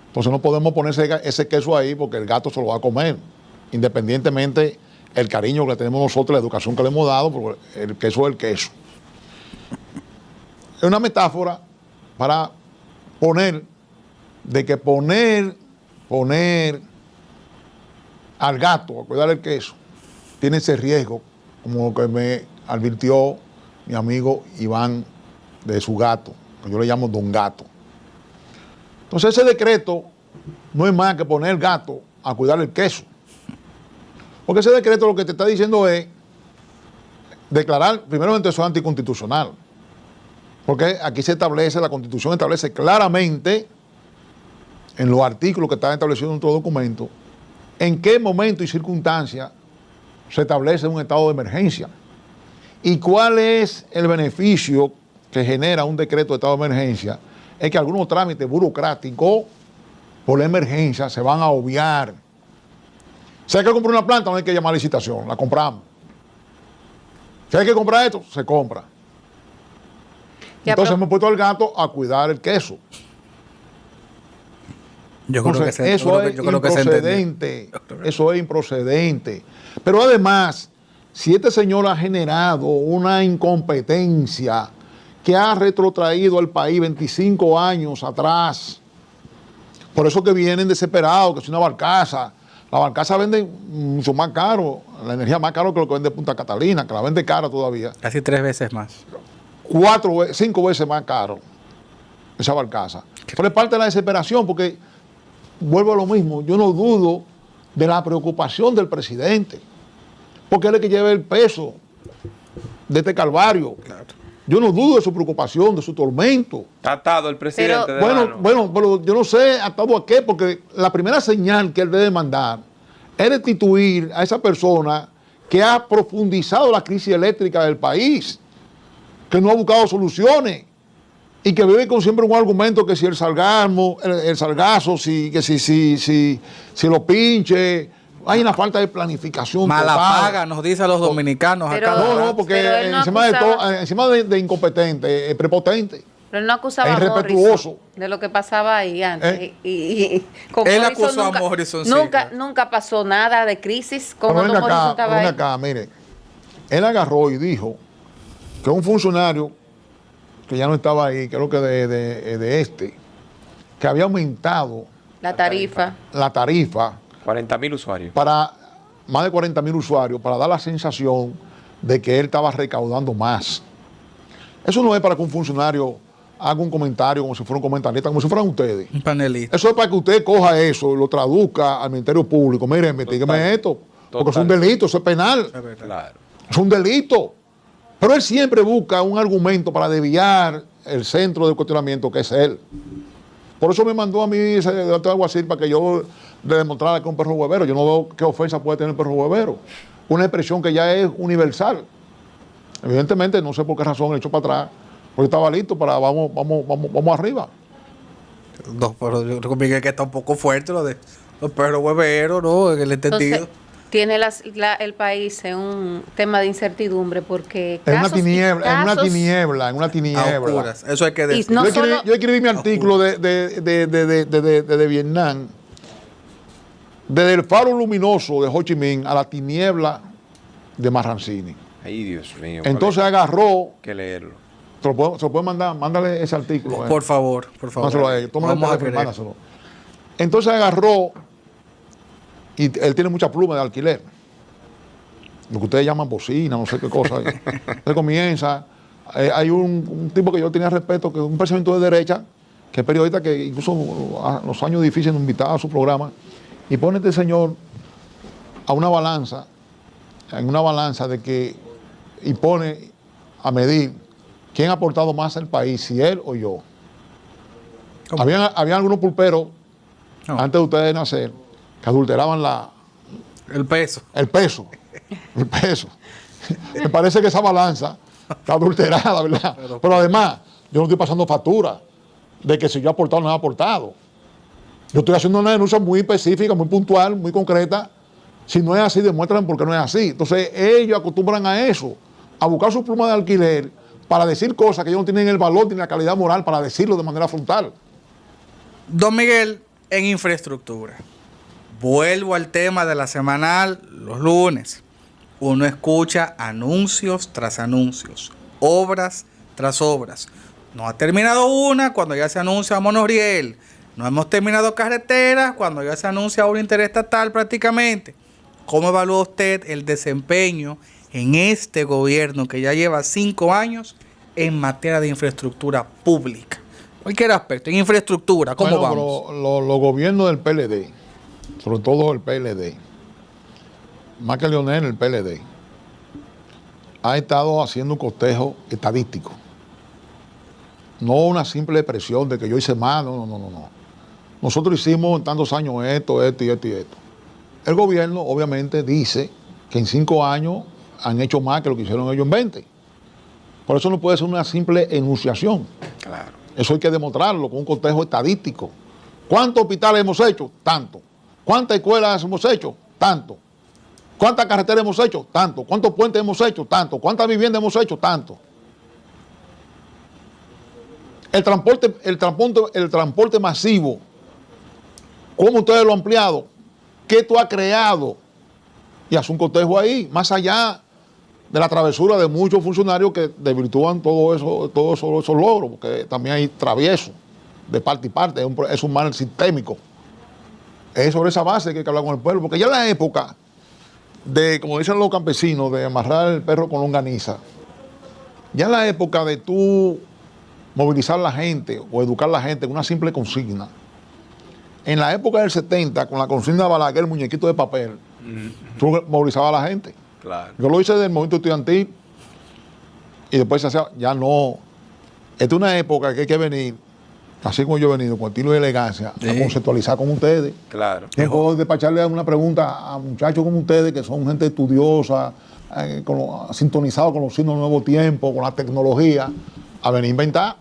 Entonces no podemos poner ese queso ahí porque el gato se lo va a comer, independientemente el cariño que le tenemos nosotros, la educación que le hemos dado, porque el queso es el queso. Es una metáfora para poner al gato a cuidar el queso, tiene ese riesgo, como lo que me advirtió mi amigo Iván de su gato, que yo le llamo Don Gato. Entonces ese decreto no es más que poner el gato a cuidar el queso. Porque ese decreto lo que te está diciendo es declarar, primeramente eso es anticonstitucional. Porque aquí se establece, la Constitución establece claramente, en los artículos que están establecidos en nuestro documento, en qué momento y circunstancia se establece un estado de emergencia. ¿Y cuál es el beneficio que genera un decreto de estado de emergencia? Es que algunos trámites burocráticos por la emergencia se van a obviar. Si hay que comprar una planta, no hay que llamar a licitación, la compramos. Si hay que comprar esto, se compra. Entonces hemos puesto al gato a cuidar el queso. Eso es improcedente. Pero además, si este señor ha generado una incompetencia que ha retrotraído al país 25 años atrás, por eso que vienen desesperados, que es una barcaza. La barcaza vende mucho más caro, la energía más caro que lo que vende Punta Catalina, que la vende cara todavía. Casi 3 veces más. 5 veces más caro esa barcaza. Pero es parte de la desesperación, porque vuelvo a lo mismo, yo no dudo de la preocupación del presidente, porque él es el que lleva el peso de este calvario. Claro. Yo no dudo de su preocupación, de su tormento. Está atado el presidente. Bueno, pero yo no sé atado a qué, porque la primera señal que él debe mandar es destituir a esa persona que ha profundizado la crisis eléctrica del país, que no ha buscado soluciones y que vive con siempre un argumento que si el sargazo, si lo pinche. Hay una falta de planificación. Mala paga, nos dicen a los dominicanos. Porque encima de todo, encima de incompetente, es prepotente. Pero él no acusaba Es a irrespetuoso. Morrison de lo que pasaba ahí antes. Y con Él Morrison acusó a Morrison, sí, Nunca, claro. nunca pasó nada de crisis con Pero cuando ven Morrison acá, estaba ven ahí. acá, mire. Él agarró y dijo que un funcionario que ya no estaba ahí, creo que de este, que había aumentado La tarifa. la tarifa 40.000 usuarios. para más de 40.000 usuarios para dar la sensación de que él estaba recaudando más. Eso no es para que un funcionario haga un comentario como si fuera un comentarista, como si fueran ustedes. Un panelista. Eso es para que usted coja eso, lo traduzca al Ministerio Público. Mire, investígueme esto, porque es un Total. delito, eso es penal, Es verdad. Claro. es un delito. Pero él siempre busca un argumento para desviar el centro del cuestionamiento, que es él. Por eso me mandó a mí ese doctor Alguacil para que yo le demostrara que es un perro huevero. Yo no veo qué ofensa puede tener el perro huevero. Una expresión que ya es universal. Evidentemente, no sé por qué razón le echó para atrás, porque estaba listo para vamos arriba. No, pero yo creo que Miguel que está un poco fuerte lo de los perros hueveros, ¿no? En el entendido. Entonces, tiene el país en un tema de incertidumbre porque En una casos y tiniebla, casos- en una tiniebla. A oscuras. Eso hay que decir. no Yo escribí mi artículo de Vietnam, desde el faro luminoso de Ho Chi Minh a la tiniebla de Marrancini. Ay, Dios mío. Entonces agarró, hay que leerlo. se lo puede mandar, mándale ese artículo. Por favor, por favor. Mándaselo a ellos, tómale el Vamos a teléfono y querer. mándaselo. Entonces agarró, y él tiene mucha pluma de alquiler, lo que ustedes llaman bocina, no sé qué cosa. Entonces comienza, hay un tipo que yo tenía respeto, que es un pensamiento de derecha, que es periodista, que incluso a los años difíciles nos invitaba a su programa, y pone este señor a una balanza, en una balanza de que, y pone a medir quién ha aportado más al país, si él o yo. ¿Cómo? Habían algunos pulperos, No. antes de ustedes nacer, que adulteraban El peso. el peso. El peso. Me parece que esa balanza está adulterada, ¿verdad? Pero además, yo no estoy pasando factura de que si yo he aportado o no he aportado. Yo estoy haciendo una denuncia muy específica, muy puntual, muy concreta. Si no es así, demuestran por qué no es así. Entonces, ellos acostumbran a eso, a buscar su pluma de alquiler para decir cosas que ellos no tienen el valor ni la calidad moral para decirlo de manera frontal. Don Miguel, en infraestructura. Vuelvo al tema de la semanal los lunes. Uno escucha anuncios tras anuncios, obras tras obras. No ha terminado una cuando ya se anuncia monorriel. No hemos terminado carreteras cuando ya se anuncia un interestatal prácticamente. ¿Cómo evalúa usted el desempeño en este gobierno que ya lleva 5 años en materia de infraestructura pública? Cualquier aspecto, en infraestructura, ¿cómo Bueno, vamos? pero los gobiernos del PLD, sobre todo el PLD, más que Leonel, el PLD, ha estado haciendo un cotejo estadístico. No una simple expresión de que yo hice más, no. Nosotros hicimos en tantos años esto. El gobierno obviamente dice que en 5 años han hecho más que lo que hicieron ellos en 20. Por eso no puede ser una simple enunciación. Claro. Eso hay que demostrarlo con un cotejo estadístico. ¿Cuántos hospitales hemos hecho? Tanto. ¿Cuántas escuelas hemos hecho? Tanto. ¿Cuántas carreteras hemos hecho? Tanto. ¿Cuántos puentes hemos hecho? Tanto. ¿Cuántas viviendas hemos hecho? Tanto. El transporte masivo, ¿cómo ustedes lo han ampliado? ¿Qué tú has creado? Y haz un cotejo ahí, más allá de la travesura de muchos funcionarios que desvirtúan todos esos logros, porque también hay traviesos de parte y parte, es un mal sistémico. Es sobre esa base que hay que hablar con el pueblo, porque ya en la época de, como dicen los campesinos, de amarrar el perro con longaniza, ya en la época de tú movilizar a la gente o educar a la gente con una simple consigna, en la época del 70, con la consigna de Balaguer, el muñequito de papel, tú movilizabas a la gente. Claro. Yo lo hice del movimiento estudiantil y después se hacía, ya no. Esta es una época que hay que venir, así como yo he venido, con estilo y elegancia, Sí. a conceptualizar con ustedes. Claro. Tengo que despacharle una pregunta a muchachos como ustedes, que son gente estudiosa, sintonizados con los signos del nuevo tiempo, con la tecnología, a venir a inventar.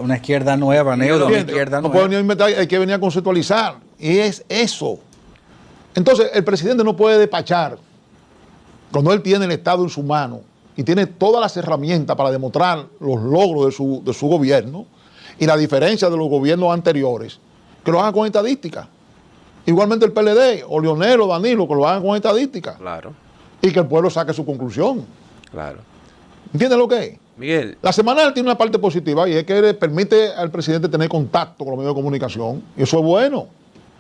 Una izquierda nueva, negro, una ¿Entiendes? izquierda No nueva. puede venir a inventar, hay que venir a conceptualizar. Y es eso. Entonces, el presidente no puede despachar cuando él tiene el Estado en su mano y tiene todas las herramientas para demostrar los logros de su gobierno y la diferencia de los gobiernos anteriores, que lo hagan con estadísticas. Igualmente el PLD, o Leonel o Danilo, que lo hagan con estadísticas. Claro, Y que el pueblo saque su conclusión. claro. ¿Entiendes lo que es? Miguel, La semanal tiene una parte positiva y es que le permite al presidente tener contacto con los medios de comunicación. Y eso es bueno.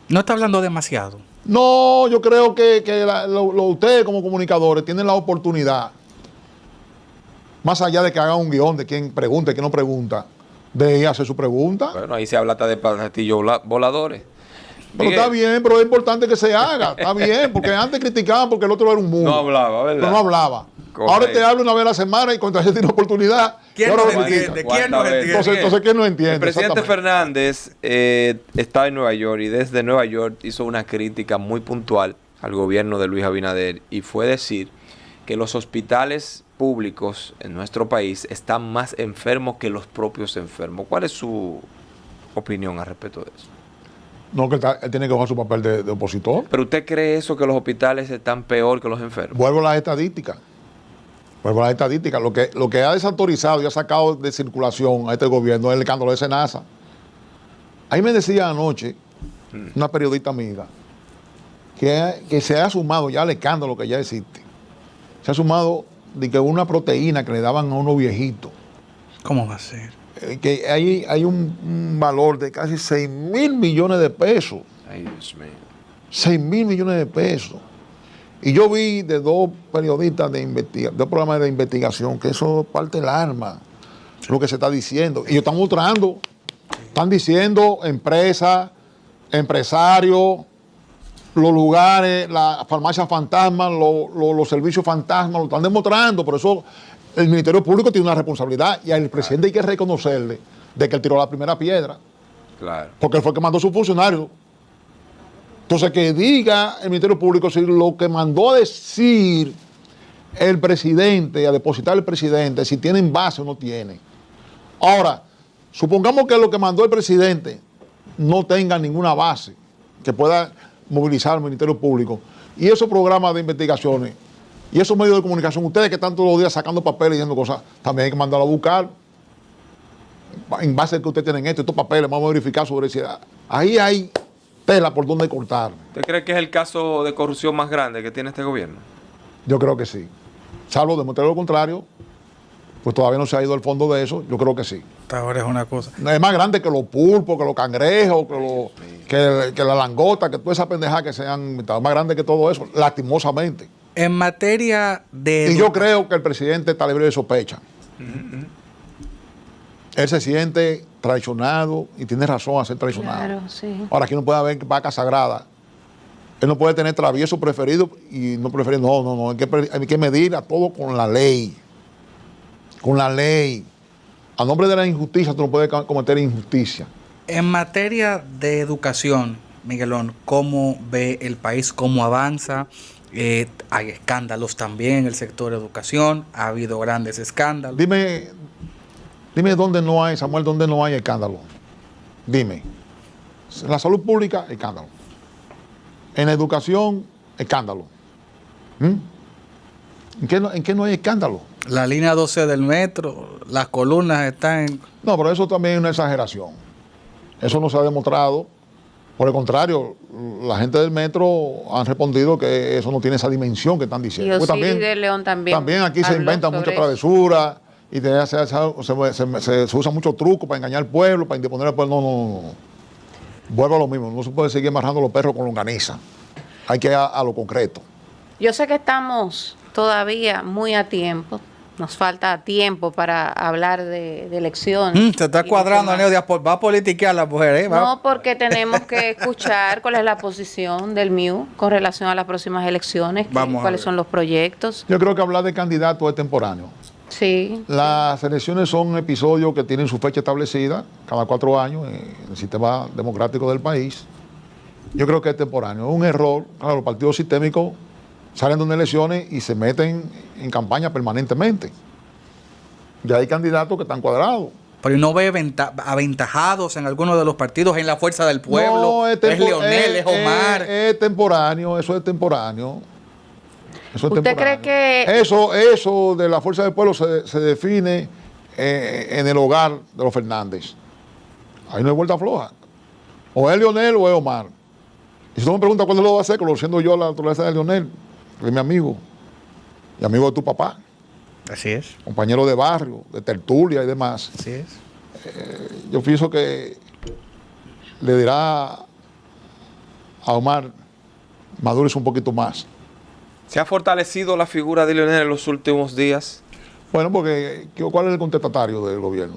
No está hablando demasiado. No, yo creo que ustedes como comunicadores tienen la oportunidad, más allá de que hagan un guión de quién pregunta y quién no pregunta, de ir a hacer su pregunta. bueno, ahí se habla hasta de platillos voladores. Pero Miguel, está bien, pero es importante que se haga. Está bien, porque antes criticaban porque el otro era un mundo. no hablaba, ¿verdad? Pero no hablaba. Correcto. Ahora te hablo una vez a la semana y contra ese tiene oportunidad. ¿Quién y ahora nos lo entiende? critica. ¿Quién nos entiende? Entonces, ¿quién no entiende? El presidente Exactamente. Fernández está en Nueva York y desde Nueva York hizo una crítica muy puntual al gobierno de Luis Abinader y fue decir que los hospitales públicos en nuestro país están más enfermos que los propios enfermos. ¿Cuál es su opinión al respecto de eso? No, que él tiene que jugar su papel de opositor. ¿Pero usted cree eso, que los hospitales están peor que los enfermos? Vuelvo a las estadísticas. Lo que ha desautorizado y ha sacado de circulación a este gobierno es el escándalo de Senasa. Ahí me decía anoche una periodista amiga que se ha sumado ya al escándalo que ya existe. Se ha sumado de que una proteína que le daban a unos viejitos, ¿Cómo va a ser? que hay un valor de casi 6.000 millones de pesos. Ay, Dios mío. 6.000 millones de pesos. Y yo vi de dos periodistas dos programas de investigación, que eso parte del arma, lo que se está diciendo. Y ellos están mostrando, están diciendo empresas, empresarios, los lugares, las farmacias fantasmas, los servicios fantasmas, lo están demostrando. Por eso el Ministerio Público tiene una responsabilidad y al presidente hay que reconocerle de que él tiró la primera piedra, Claro. porque él fue el que mandó a sus funcionarios. Entonces, que diga el Ministerio Público si lo que mandó a decir el presidente, a depositar el presidente, si tienen base o no tiene. Ahora, supongamos que lo que mandó el presidente no tenga ninguna base que pueda movilizar al Ministerio Público. Y esos programas de investigaciones y esos medios de comunicación, ustedes que están todos los días sacando papeles y diciendo cosas, también hay que mandarlo a buscar. En base a que ustedes tienen estos papeles, vamos a verificar su veracidad. Ahí hay tela por donde cortar. ¿Usted cree que es el caso de corrupción más grande que tiene este gobierno? Yo creo que sí. Salvo demostrar lo contrario, pues todavía no se ha ido al fondo de eso. Yo creo que sí. Hasta ahora es una cosa. Es más grande que los pulpos, que los cangrejos, que la langota, que toda esa pendejada que se han inventado. Más grande que todo eso, lastimosamente. En materia de... Y yo creo que el presidente está libre de sospecha. Él se siente traicionado y tiene razón a ser traicionado. Claro, sí. Ahora, aquí no puede haber vaca sagrada. Él no puede tener travieso preferido y no preferido. No. Hay que medir a todo con la ley. Con la ley. A nombre de la injusticia, tú no puedes cometer injusticia. En materia de educación, Miguelón, ¿cómo ve el país? ¿Cómo avanza? Hay escándalos también en el sector de educación. Ha habido grandes escándalos. Dime dónde no hay, Samuel, dónde no hay escándalo. Dime. En la salud pública, escándalo. En la educación, escándalo. ¿En qué no hay escándalo? La línea 12 del metro, las columnas están en... No, pero eso también es una exageración. Eso no se ha demostrado. Por el contrario, la gente del metro han respondido que eso no tiene esa dimensión que están diciendo. Y Pues Osiris de León también. También aquí se habló inventan sobre muchas eso. travesuras y se usa mucho truco para engañar al pueblo, para indisponer al pueblo. No. Vuelvo a lo mismo. No se puede seguir amarrando los perros con longaniza. Hay que ir a lo concreto. Yo sé que estamos todavía muy a tiempo. Nos falta tiempo para hablar de elecciones. Se está y cuadrando, mucho más. va a politiquear la mujer, ¿eh? No, porque tenemos que escuchar cuál es la posición del MIU con relación a las próximas elecciones, Vamos a cuáles ver. son los proyectos. Yo creo que hablar de candidato es temporáneo. Sí. Las elecciones son episodios que tienen su fecha establecida cada 4 años en el sistema democrático del país. Yo creo que es temporáneo. Es un error. Claro, los partidos sistémicos salen de unas elecciones y se meten en campaña permanentemente. Ya hay candidatos que están cuadrados. Pero no ve aventajados en algunos de los partidos en la fuerza del pueblo. No, es Leonel, es Omar. Es temporáneo, eso es temporáneo. Eso es ¿Usted cree temporáneo. que Eso de la fuerza del pueblo se define en el hogar de los Fernández. Ahí no hay vuelta floja. O es Leonel o es Omar. Y si tú me preguntas cuándo lo va a hacer, conociendo yo la naturaleza de Leonel, que es mi amigo, y amigo de tu papá, Así es. compañero de barrio, de tertulia y demás, Así es. yo pienso que le dirá a Omar, madures un poquito más. ¿Se ha fortalecido la figura de Leonel en los últimos días? Bueno, porque ¿cuál es el contestatario del gobierno?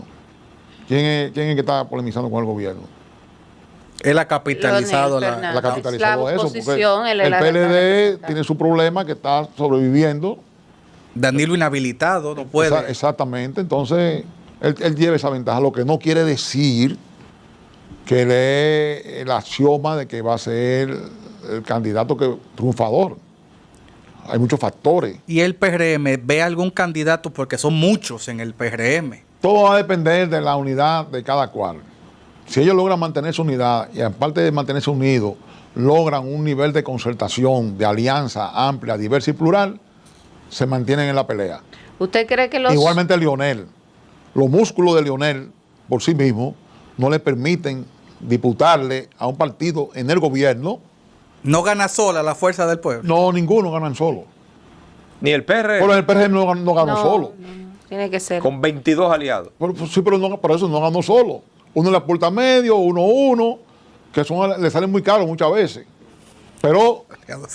¿Quién es que está polemizando con el gobierno? Él ha capitalizado Leonel la... Fernández. La capitalizado La eso, oposición, porque él el la PLD representa. tiene su problema que está sobreviviendo. Danilo inhabilitado, no puede. Exactamente, entonces él lleva esa ventaja, lo que no quiere decir que él es el axioma de que va a ser el candidato triunfador. Hay muchos factores. ¿Y el PRM ve algún candidato? Porque son muchos en el PRM. Todo va a depender de la unidad de cada cual. Si ellos logran mantener su unidad y aparte de mantenerse unidos, logran un nivel de concertación, de alianza amplia, diversa y plural, se mantienen en la pelea. ¿Usted cree que los... Igualmente Leonel. Los músculos de Leonel por sí mismos no le permiten diputarle a un partido en el gobierno. No gana sola la fuerza del pueblo. No, ninguno ganan solo. Ni el PR Pero el PRM no ganó solo. tiene que ser. con 22 aliados. Sí, pero por eso no ganó solo. Uno le aporta medio, uno, que le salen muy caros muchas veces. Pero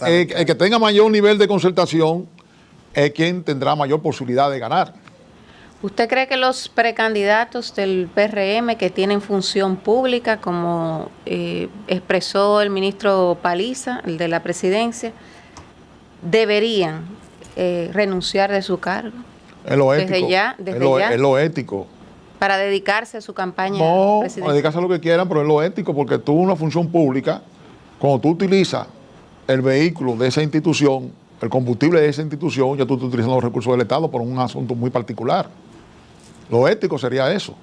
el que tenga mayor nivel de concertación es quien tendrá mayor posibilidad de ganar. ¿Usted cree que los precandidatos del PRM que tienen función pública, como expresó el ministro Paliza, el de la presidencia, deberían renunciar de su cargo? Es lo ético. Desde ya. Es lo ético. Para dedicarse a su campaña No, presidencial. dedicarse a lo que quieran, pero es lo ético, porque tú una función pública, cuando tú utilizas el vehículo de esa institución, el combustible de esa institución, ya tú estás utilizando los recursos del Estado por un asunto muy particular. Lo ético sería eso.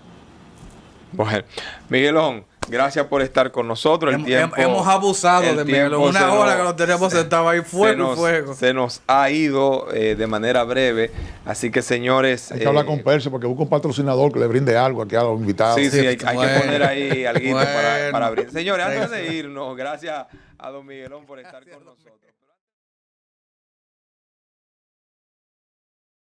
Bueno, Miguelón, gracias por estar con nosotros. Hemos abusado de Miguelón. Una hora que lo teníamos sentado ahí, fuego. Se nos ha ido de manera breve. Así que, señores... Hay que hablar con Perse porque busca un patrocinador que le brinde algo aquí a los invitados. Sí, hay que poner ahí algo Bueno. para brindar. Señores, antes de irnos, gracias a don Miguelón por estar con nosotros.